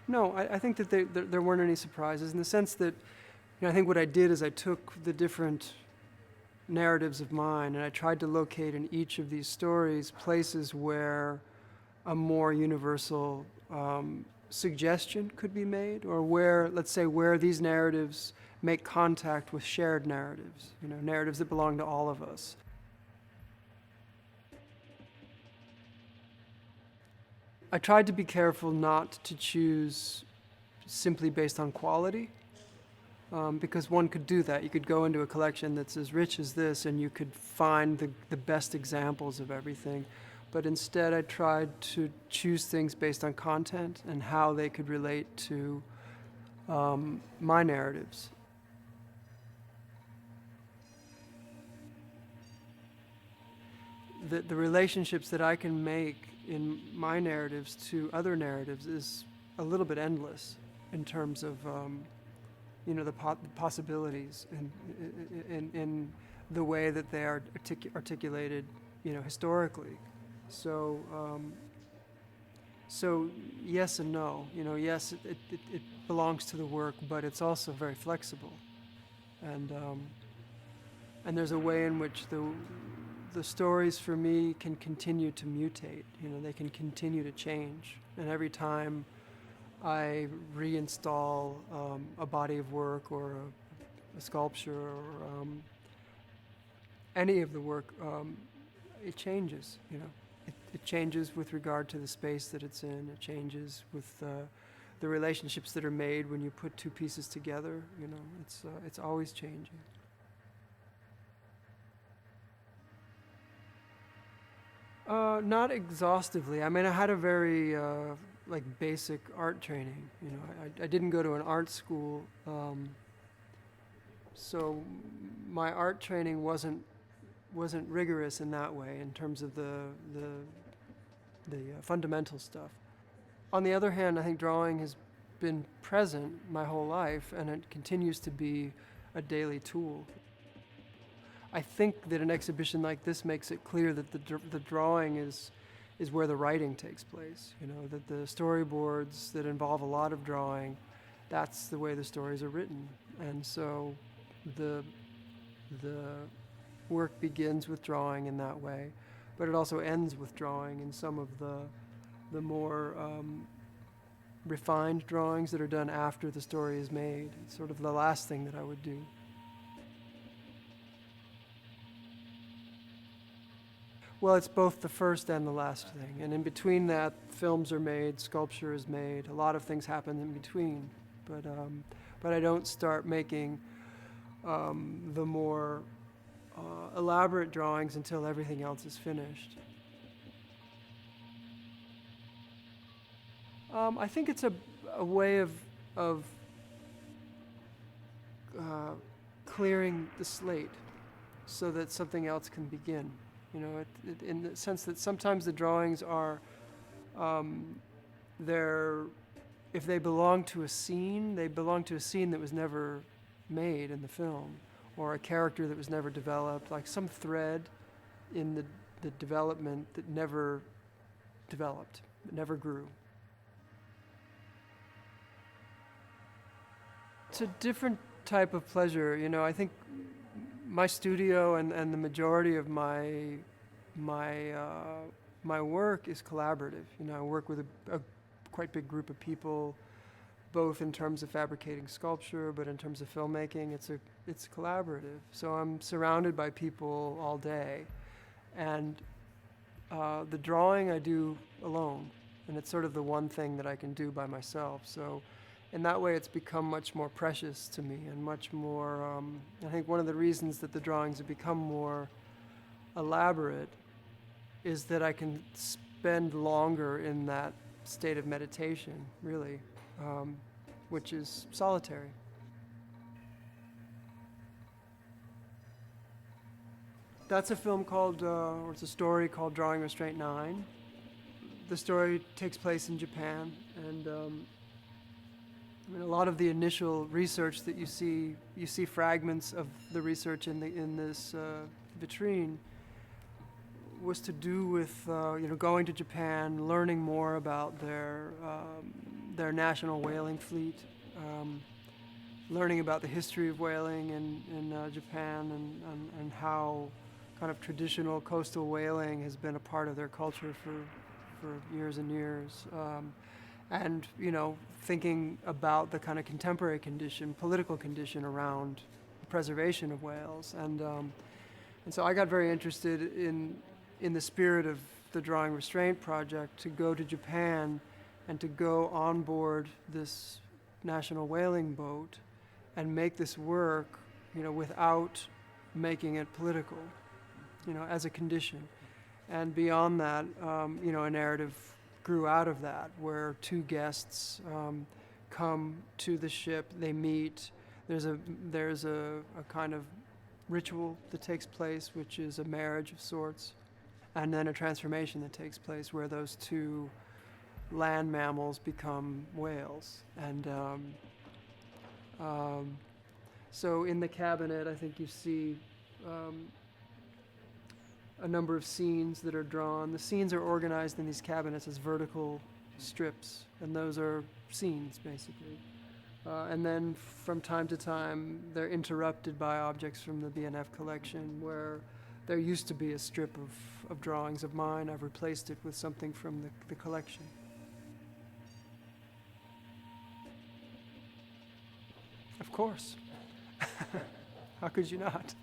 No, I think that there weren't any surprises in the sense that, I think what I did is I took the different narratives of mine and I tried to locate in each of these stories places where a more universal suggestion could be made, or where, let's say, where these narratives make contact with shared narratives, narratives that belong to all of us. I tried to be careful not to choose simply based on quality, because one could do that. You could go into a collection that's as rich as this and you could find the best examples of everything. But instead I tried to choose things based on content and how they could relate to my narratives. The relationships that I can make in my narratives to other narratives is a little bit endless in terms of the possibilities in the way that they are articulated, historically. So yes and no. Yes, it belongs to the work, but it's also very flexible, and there's a way in which the stories for me can continue to mutate. They can continue to change, and every time I reinstall a body of work or a sculpture or any of the work, it changes. It changes with regard to the space that it's in. It changes with the relationships that are made when you put two pieces together. It's always changing. Not exhaustively. I mean, I had a very basic art training. I didn't go to an art school, so my art training wasn't rigorous in that way in terms of the fundamental stuff. On the other hand, I think drawing has been present my whole life, and it continues to be a daily tool. I think that an exhibition like this makes it clear that the drawing is where the writing takes place. That the storyboards that involve a lot of drawing, that's the way the stories are written. And so the work begins with drawing in that way, but it also ends with drawing in some of the more refined drawings that are done after the story is made. It's sort of the last thing that I would do. Well, it's both the first and the last thing. And in between that, films are made, sculpture is made, a lot of things happen in between. But I don't start making the more elaborate drawings until everything else is finished. I think it's a way of clearing the slate so that something else can begin. In the sense that sometimes the drawings are, if they belong to a scene, they belong to a scene that was never made in the film, or a character that was never developed, like some thread in the development that never developed, that never grew. It's a different type of pleasure. I think my studio and the majority of my work is collaborative. I work with a quite big group of people, both in terms of fabricating sculpture, but in terms of filmmaking, it's collaborative. So I'm surrounded by people all day, and the drawing I do alone, and it's sort of the one thing that I can do by myself. So in that way, it's become much more precious to me and much more, I think one of the reasons that the drawings have become more elaborate is that I can spend longer in that state of meditation, really, which is solitary. That's a film called, or it's a story called Drawing Restraint 9. The story takes place in Japan, and a lot of the initial research that you see fragments of the research in this vitrine, was to do with going to Japan, learning more about their national whaling fleet, learning about the history of whaling in Japan and how kind of traditional coastal whaling has been a part of their culture for years and years. And, you know, thinking about the kind of contemporary condition, political condition around the preservation of whales. And so I got very interested in the spirit of the Drawing Restraint project to go to Japan and to go on board this national whaling boat and make this work, you know, without making it political, you know, as a condition. And beyond that, you know, a narrative grew out of that, where two guests come to the ship, they meet. There's a kind of ritual that takes place, which is a marriage of sorts, and then a transformation that takes place where those two land mammals become whales. And so in the cabinet, I think you see a number of scenes that are drawn. The scenes are organized in these cabinets as vertical strips, and those are scenes, basically. And then from time to time, they're interrupted by objects from the BNF collection, where there used to be a strip of drawings of mine. I've replaced it with something from the collection. Of course. How could you not?